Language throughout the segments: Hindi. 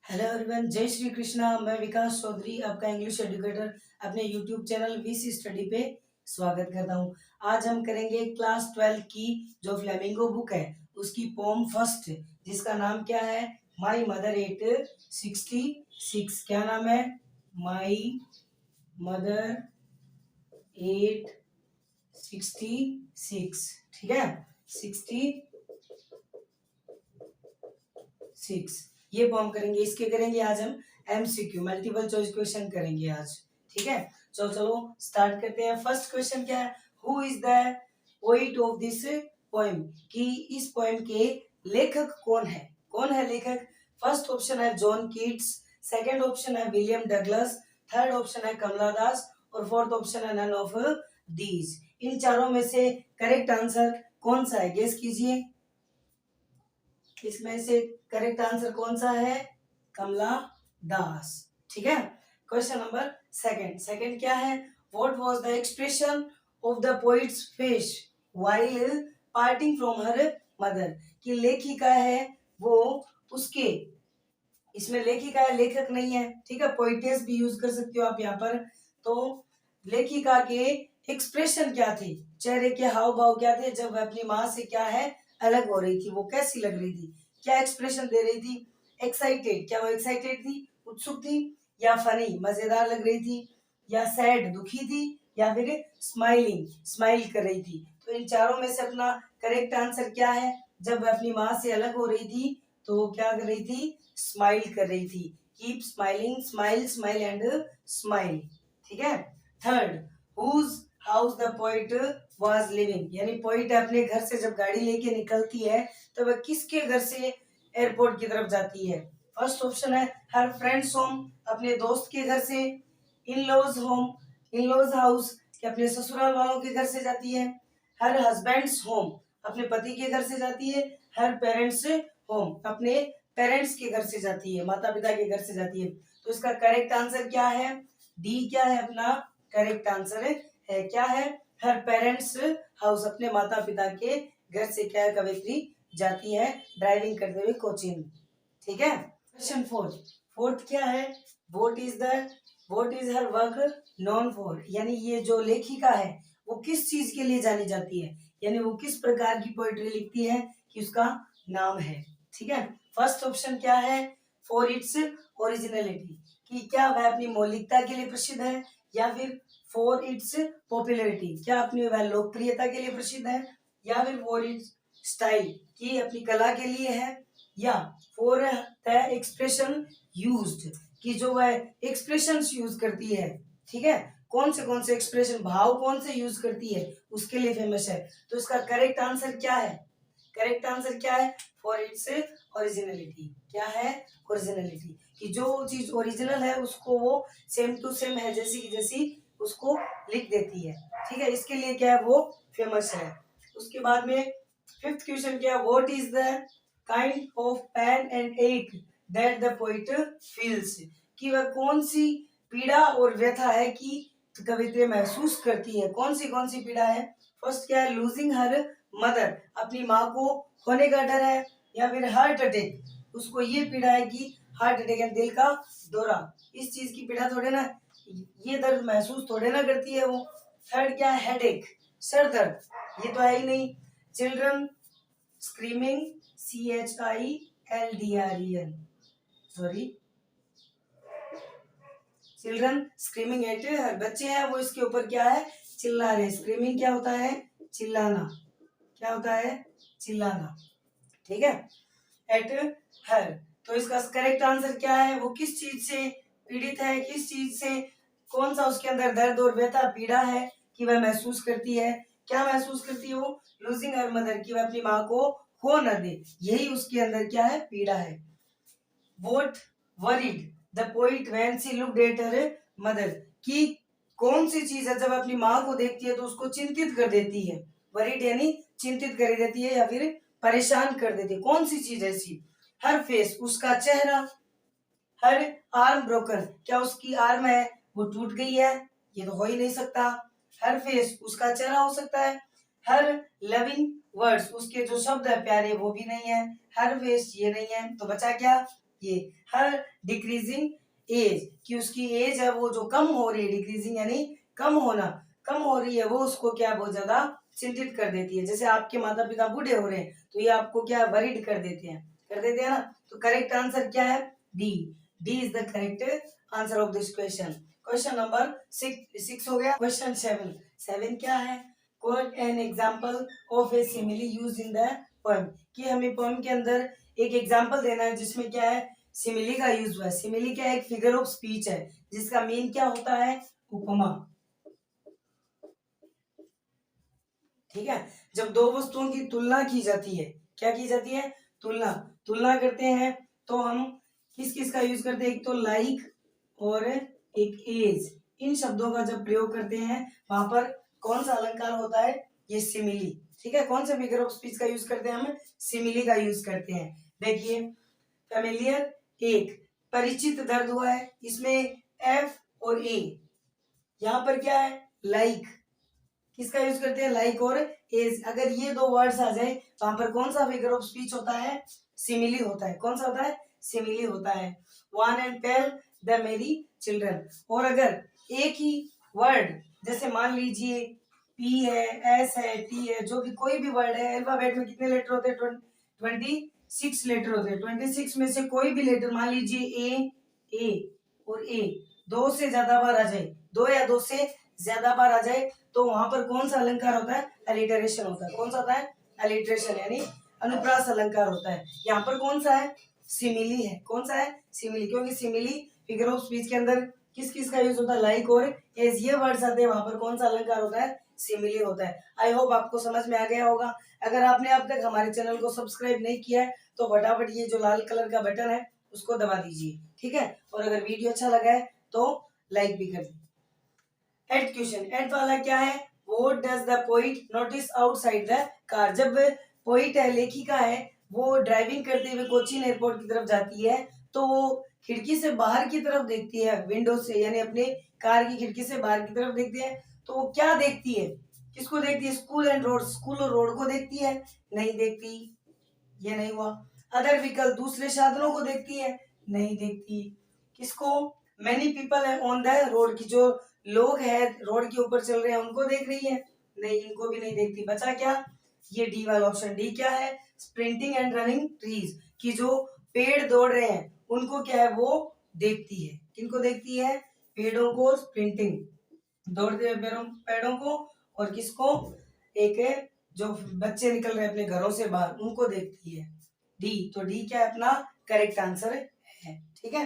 हेलो एवरीवन, जय श्री कृष्णा। मैं विकास चौधरी, आपका इंग्लिश एजुकेटर, अपने यूट्यूब चैनल वीसी स्टडी पे स्वागत करता हूँ। आज हम करेंगे क्लास 12 की जो फ्लेमिंगो बुक है उसकी पोम फर्स्ट, जिसका नाम क्या है, माई मदर 866। क्या नाम है? My mother 866। ठीक है, 66 ये फॉर्म करेंगे। इसके करेंगे आज हम एमसीक्यू, मल्टीपल चॉइस क्वेश्चन करेंगे आज। ठीक है, चलो चलो स्टार्ट करते हैं। फर्स्ट क्वेश्चन क्या है? Who is the poet of this poem, कि इस पोएम के लेखक कौन है? कौन है लेखक? फर्स्ट ऑप्शन है जॉन कीट्स, सेकंड ऑप्शन है विलियम डगलस, थर्ड ऑप्शन है कमला दास और फोर्थ ऑप्शन है नन ऑफ दीज। इन चारों में से करेक्ट आंसर कौन सा है? गेस कीजिए, इसमें से करेक्ट आंसर कौन सा है? कमला दास। ठीक है, क्वेश्चन नंबर सेकंड क्या है? What was the expression of the poet's face while parting from her mother, कि लेखिका है वो उसके, इसमें लेखिका है, लेखक नहीं है। ठीक है, पोइटेस भी यूज कर सकते हो आप यहाँ पर। तो लेखिका के एक्सप्रेशन क्या थे, चेहरे के हाव भाव क्या थे जब वह अपनी माँ से क्या है अलग हो रही थी? वो कैसी लग रही थी, क्या एक्सप्रेशन दे रही थी? एक्साइटेड, क्या वो एक्साइटेड थी, उत्सुक थी, या फनी मजेदार लग रही थी, या सैड दुखी थी, या फिर स्माइलिंग स्माइल कर रही थी? तो इन चारों में से अपना करेक्ट आंसर क्या है? जब वह अपनी माँ से अलग हो रही थी तो वो क्या कर रही थी? स्माइल कर रही थी। Keep smiling, smile smile and smile. ठीक है, third, whose house the poet was living, यानी पोइट अपने घर से जब गाड़ी लेके निकलती है तो वह किसके घर से एयरपोर्ट की तरफ जाती है? फर्स्ट ऑप्शन है हर फ्रेंड्स होम, अपने दोस्त के घर से, in law's home, in law's house, कि अपने ससुराल वालों के घर से जाती है, हर हस्बैंड्स होम, अपने पति के घर से जाती है, हर पेरेंट्स होम, अपने पेरेंट्स के घर से जाती है, माता पिता के घर से जाती है। तो इसका करेक्ट आंसर क्या है? डी क्या है अपना करेक्ट आंसर है क्या है? हर पेरेंट्स हाउस, अपने माता पिता के घर से क्या कवित्री जाती है ड्राइविंग करते हुए कोचिंग। ठीक है, क्वेश्चन फोर्थ क्या है? What is her work known for, यानी ये जो लेखिका है वो किस चीज के लिए जानी जाती है, यानी वो किस प्रकार की पोएट्री लिखती है कि उसका नाम है। ठीक है, फर्स्ट ऑप्शन क्या है? फॉर इट्स ओरिजिनलिटी, कि क्या वह अपनी मौलिकता के लिए प्रसिद्ध है, या फिर फॉर इट्स पॉपुलरिटी, क्या अपनी वह लोकप्रियता के लिए प्रसिद्ध है, या फिर फॉर इट्स स्टाइल, की अपनी कला के लिए है, या फॉर द एक्सप्रेशन यूज्ड, कि जो वह एक्सप्रेशंस यूज करती है। ठीक है, कौन से एक्सप्रेशन, भाव कौन से यूज करती है उसके लिए फेमस है। तो इसका करेक्ट आंसर क्या है? करेक्ट आंसर क्या है? For its originality. क्या है? ओरिजिनलिटी, कि जो चीज ओरिजिनल है उसको वो सेम टू सेम है जैसी की जैसी उसको लिख देती है। ठीक है, इसके लिए क्या है वो फेमस है। उसके बाद में फिफ्थ क्वेश्चन क्या? What is the kind of pain and ache that the poet feels, कि वह कौन सी पीड़ा और व्यथा है कि कवित्री महसूस करती है? कौन सी पीड़ा है? फर्स्ट क्या है? लूजिंग हर मदर, अपनी माँ को खोने का डर है, या फिर हार्ट अटैक, उसको ये पीड़ा है कि हार्ट अटैक है, दिल का दौरा, इस चीज की पीड़ा थोड़े ना, ये दर्द महसूस थोड़े ना करती है वो। थर्ड क्या है? हेडेक, सर दर्द, ये तो है ही नहीं। Children screaming, CHILDREN, sorry, children screaming at her, बच्चे हैं वो इसके ऊपर क्या है? चिल्ला रहे। स्क्रीमिंग क्या होता है? चिल्लाना। क्या होता है? चिल्लाना। ठीक है, एट हर, तो इसका करेक्ट आंसर क्या है? वो किस चीज से पीड़ित है, किस चीज से, कौन सा उसके अंदर दर्द और व्यथा पीड़ा है कि वह महसूस करती है? क्या महसूस करती है वो? लूजिंग हर मदर, कि वह अपनी माँ को खो न दे, यही उसके अंदर क्या है? पीड़ा है। What worried the poet when she looked at her mother, कि कौन सी चीज है जब अपनी माँ को देखती है तो उसको चिंतित कर देती है? वरीड यानी चिंतित कर देती है या फिर परेशान कर देती है। कौन सी चीज ऐसी? हर फेस, उसका चेहरा, हर आर्म ब्रोकन, क्या उसकी आर्म है वो टूट गई है? ये तो हो ही नहीं सकता। हर फेस, उसका चेहरा हो सकता है। हर लविंग वर्ड्स, उसके जो शब्द है प्यारे वो भी नहीं है। हर फेस ये नहीं है, तो बचा क्या? ये हर डिक्रीजिंग एज, कि उसकी एज है वो जो कम हो रही है, डिक्रीजिंग यानी कम होना, कम हो रही है, वो उसको क्या बहुत ज्यादा चिंतित कर देती है। जैसे आपके माता पिता बूढ़े हो रहे हैं तो ये आपको क्या वरीड कर देते हैं, ना। तो करेक्ट आंसर क्या है? D. D is the correct answer of this question. Question number 6 हो गया। क्वेश्चन 7 क्या है? quote an example of a simile used in the poem, कि हमें पोएम के अंदर एक एग्जांपल देना है जिसमें क्या है, सिमिली का यूज हुआ है। सिमिली क्या है? एक फिगर ऑफ स्पीच है जिसका मीन क्या होता है? उपमा। ठीक है, जब दो वस्तुओं की तुलना की जाती है, क्या की जाती है? तुलना करते हैं तो हम किस किस का यूज करते हैं? एक तो लाइक और एक एज, इन शब्दों का जब प्रयोग करते हैं वहां पर कौन सा अलंकार होता है? ये सिमिली। ठीक है, कौन से फिगर ऑफ स्पीच का यूज करते हैं? हम सिमिली का यूज करते हैं। देखिए, फेमिलियर एक, परिचित दर्द हुआ है, इसमें एफ और ए, यहाँ पर क्या है? लाइक, किसका यूज करते हैं? लाइक और एज। अगर ये दो वर्ड्स आ जाए वहां पर कौन सा फिगर ऑफ स्पीच होता है? सिमिली होता है। कौन सा होता है? सिमिली होता है। वन एंड टेल द मेरी चिल्ड्रन। और अगर एक ही वर्ड, जैसे मान लीजिए पी है, एस है, टी है, जो भी कोई भी वर्ड है, अल्फाबेट में कितने लेटर होते हैं? 26 लेटर होते हैं। 26 में से कोई भी लेटर, मान लीजिए ए और ए, दो से ज्यादा बार आ जाए, दो या दो से ज्यादा बार आ जाए, तो वहां पर कौन सा अलंकार होता है? अलिटरेशन होता है। कौन सा होता है? अलिटरेशन, यानी अनुप्रास अलंकार होता है। यहाँ पर कौन सा है? सिमिली है। कौन सा है? सिमिली, क्योंकि सिमिली फिगर ऑफ स्पीच के अंदर किस किस का यूज होता है? लाइक और एज, ये वर्ड्स आते हैं, वहां पर कौन सा अलंकार होता है? सिमिली होता है। आई होप आपको समझ में आ गया होगा। अगर आपने अब तक हमारे चैनल को सब्सक्राइब नहीं किया है तो फटाफट ये जो लाल कलर का बटन है उसको दबा दीजिए, ठीक है। और अगर वीडियो अच्छा लगा है तो लाइक भी कर दीजिए। एट क्वेश्चन, एट वाला क्या है? What does the poet notice outside the car. जब पोइट है, लेखिका है, वो ड्राइविंग करते हुए कोचीन एयरपोर्ट की तरफ जाती है तो वो खिड़की से बाहर की तरफ देखती है, विंडो से, यानी अपने कार की खिड़की से बाहर की तरफ देखती है। तो वो क्या देखती है? किसको देखती है? स्कूल एंड रोड, स्कूल और रोड को देखती है? नहीं देखती, ये नहीं हुआ। अदर व्हीकल, दूसरे साधनों को देखती है? नहीं देखती। किसको? मेनी पीपल है ऑन द रोड, की जो लोग हैं रोड के ऊपर चल रहे हैं उनको देख रही है? नहीं, इनको भी नहीं देखती। बचा क्या? ये डी वाला ऑप्शन। डी क्या है? स्प्रिंटिंग एंड रनिंग ट्रीज, की जो पेड़ दौड़ रहे हैं उनको क्या है? वो देखती है। किनको देखती है? पेड़ों को, स्प्रिंटिंग, दौड़ते हुए पेड़ों को, और किसको? एक जो बच्चे निकल रहे हैं अपने घरों से बाहर उनको देखती है। डी, तो डी क्या है अपना करेक्ट आंसर है, ठीक है।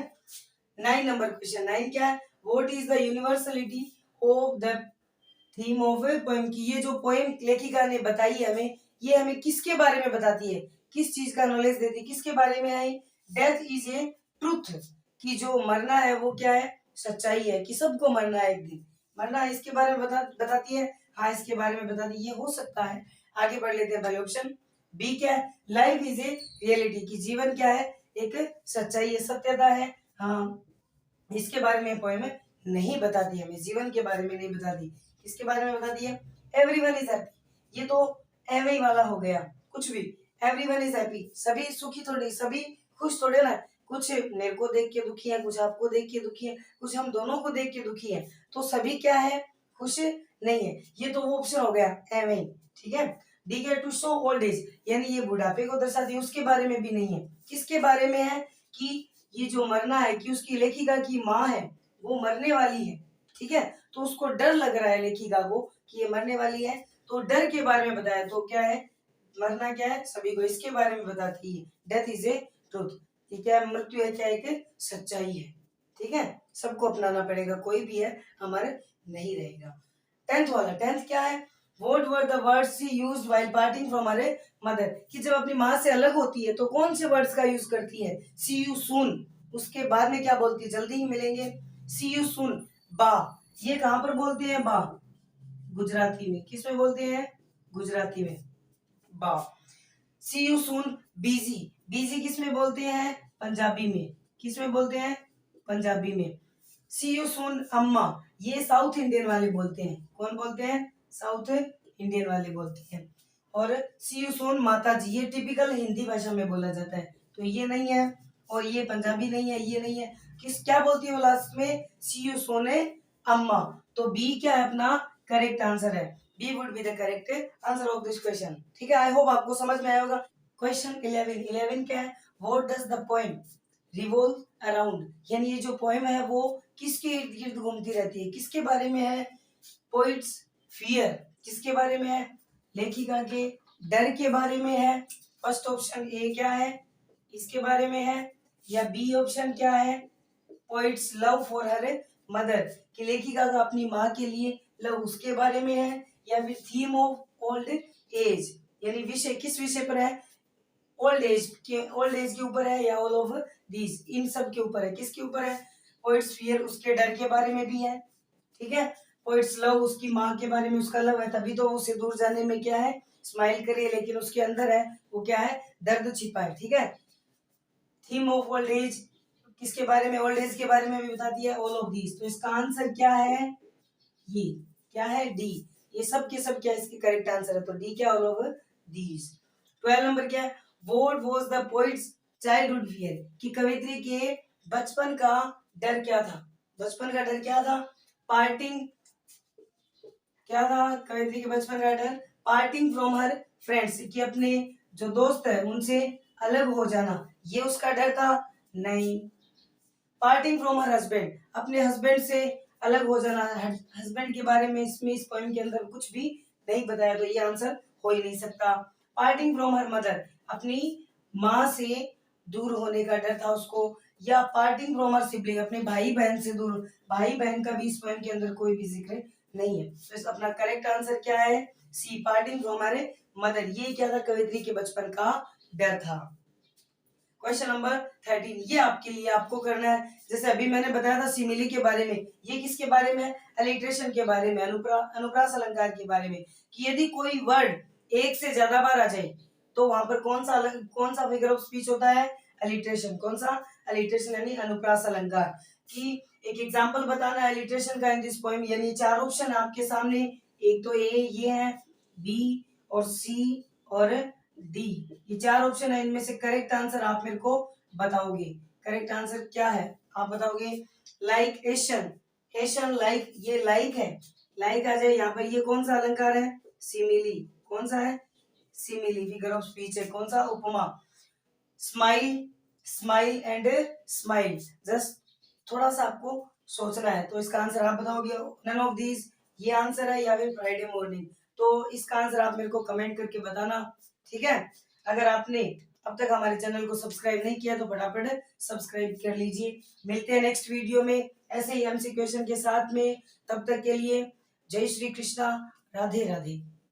9 नंबर क्वेश्चन, 9 क्या है? What is the universality of the theme of a poem, की ये जो पोएम लेखिका ने बताई है हमें, ये हमें किसके बारे में बताती है? किस चीज का नॉलेज देती है? किसके बारे में है? डेथ इज ए ट्रूथ, की जो मरना है वो क्या है? सच्चाई है, कि सबको मरना है, एक दिन मरना है, इसके बारे में बताती है। हाँ, इसके बारे में बताती है, ये हो सकता है। आगे बढ़ लेते हैं पहले ऑप्शन बी क्या है? लाइफ इज ए रियलिटी, की जीवन क्या है? एक सच्चाई है, सत्यता है। हाँ, इसके बारे में पोएम नहीं बताती, हमें जीवन के बारे में नहीं बताती। किसके बारे में बताती है? एवरीवन इज हैप्पी, ये तो एम ही वाला हो गया, कुछ भी। एवरीवन इज हैप्पी, सभी सुखी थोड़ी, सभी खुश थोड़े ना। कुछ मेरे को देख के दुखी है, कुछ आपको देख के दुखी है, कुछ हम दोनों को देख के दुखी है, तो सभी क्या है? खुश नहीं है। ये तो वो ऑप्शन हो गया एम ही, ठीक है। डी के टू शो ओल्ड एज, यानी ये बुढ़ापे को दर्शाती है, उसके बारे में भी नहीं है। किसके बारे में है? कि ये जो मरना है, कि उसकी लेखिका की माँ है वो मरने वाली है, ठीक है। तो उसको डर लग रहा है लेखिका को कि ये मरने वाली है, तो डर के बारे में बताया। तो क्या है? मरना क्या है? सभी को इसके बारे में बताती है। डेथ इज ए ट्रूथ, ये क्या है? मृत्यु है क्या? एक सच्चाई है, ठीक है। सबको अपनाना पड़ेगा, कोई भी है हमारे नहीं रहेगा। 10th वाला, 10th क्या है? What were the words she used while parting from her mother, कि जब अपनी माँ से अलग होती है तो कौन से वर्ड्स का यूज करती है? See you soon, उसके बाद में क्या बोलती है? जल्दी ही मिलेंगे। See you soon, बा, ये कहाँ पर बोलते हैं? बा, गुजराती में। किस में बोलते हैं? गुजराती में, बा। See you soon, busy, busy किस में बोलते हैं? पंजाबी में। किस में बोलते हैं? पंजाबी में। See you soon, अम्मा, ये साउथ इंडियन वाले बोलते हैं। कौन बोलते हैं? साउथ इंडियन वाले बोलते हैं। और सी यू सून माता जी, ये टिपिकल हिंदी भाषा में बोला जाता है, तो ये नहीं है। और ये पंजाबी नहीं है, ये नहीं है, किस क्या बोलती है वो लास्ट में, सी यू सोने अम्मा। तो बी क्या है अपना करेक्ट आंसर है, B would be the correct answer of this question. ठीक है, आई होप आपको समझ में आया होगा। क्वेश्चन 11 क्या है, what does the poem revolve around, यानी ये जो पोएम है वो किसके इर्द गिर्द घूमती रहती है, किसके बारे में है, पोइट्स फियर, किसके बारे में है, लेखिका के डर के बारे में है। फर्स्ट ऑप्शन ए क्या है, इसके बारे में है, या बी ऑप्शन क्या है, poets love for her mother, कि लेखिका का अपनी माँ के लिए लव उसके बारे में है, या फिर थीम ऑफ ओल्ड एज, यानी विषय किस विषय पर है, ओल्ड एज के ऊपर है, या ऑल ऑफ दीज, इन सब के ऊपर है, किसके ऊपर है, पोइट्स फियर उसके डर के बारे में भी है। ठीक है, पोइट्स लव उसकी माँ के बारे में उसका लव है, तभी तो उसे दूर जाने में क्या है, स्माइल करे, लेकिन उसके अंदर है वो क्या है, दर्द छिपा है। ठीक है, थीम ऑफ ओल्ड एज किसके बारे में, ओल्ड एज के बारे में भी बता दिया, ऑल ऑफ दीज। तो इसका आंसर क्या है, ये क्या है, डी, ये सब के सब क्या इसके करेक्ट आंसर है, तो डी क्या, ऑल ऑफ दीज। 12 नंबर क्या है, what was the poets childhood fear, कि कवित्री के बचपन का डर क्या था, बचपन का डर क्या था, पार्टिंग, क्या था कवित्री के बचपन का डर, पार्टिंग फ्रॉम हर फ्रेंड्स, कि अपने जो दोस्त है उनसे अलग हो जाना, ये उसका डर था, नहीं। पार्टिंग फ्रॉम हर हस्बैंड, अपने हस्बैंड से अलग हो जाना, हस्बैंड के बारे में इसमें इस पोएम के अंदर कुछ भी नहीं बताया, तो ये आंसर हो ही नहीं सकता। पार्टिंग फ्रॉम हर मदर, अपनी माँ से दूर होने का डर था उसको, या पार्टिंग फ्रॉम हर सिबलिंग, अपने भाई बहन से दूर, भाई बहन का भी इस पोएम के अंदर कोई भी जिक्र नहीं है। तो इस अपना करेक्ट आंसर क्या है, सी, पार्टिंग फ्रॉम हर मदर, ये क्या था, कवित्री के बचपन का डर था। क्वेश्चन नंबर 13, ये आपके लिए आपको करना है, जैसे अभी मैंने बताया था सिमिली के बारे में, ये किसके बारे में, अलिट्रेशन के बारे में, अनुप्रास अलंकार के बारे में, कि यदि कोई वर्ड एक से ज्यादा बार आ जाए तो वहां पर कौन सा फिगर ऑफ स्पीच होता है, अलिट्रेशन, कौन सा, अलिट्रेशन यानी अनुप्रास अलंकार। कि एक एग्जांपल बताना है अलिट्रेशन का इन दिस पोएम, यानी चार ऑप्शन है आपके सामने, एक तो ए ये है, बी और सी और डी, ये चार ऑप्शन है, इनमें से करेक्ट आंसर आप मेरे को बताओगे, करेक्ट आंसर क्या है आप बताओगे। लाइक एशन, एशन लाइक, ये लाइक है, लाइक आ जाए यहाँ पर, ये कौन सा अलंकार है, सिमिली, कौन सा है, सिमिली, फिगर ऑफ स्पीच है, कौन सा, उपमा। Smile, smile and smile, just थोड़ा सा आपको सोचना है, तो इसका आंसर आप बताओगे, नन ऑफ दीज, ये आंसर है, या फिर फ्राइडे मॉर्निंग। तो इसका आंसर आप मेरे को कमेंट करके बताना। ठीक है, अगर आपने अब तक हमारे चैनल को सब्सक्राइब नहीं किया तो फटाफट सब्सक्राइब कर लीजिए। मिलते हैं नेक्स्ट वीडियो में ऐसे ही एमसी क्वेश्चन के साथ में, तब तक के लिए जय श्री कृष्णा, राधे राधे।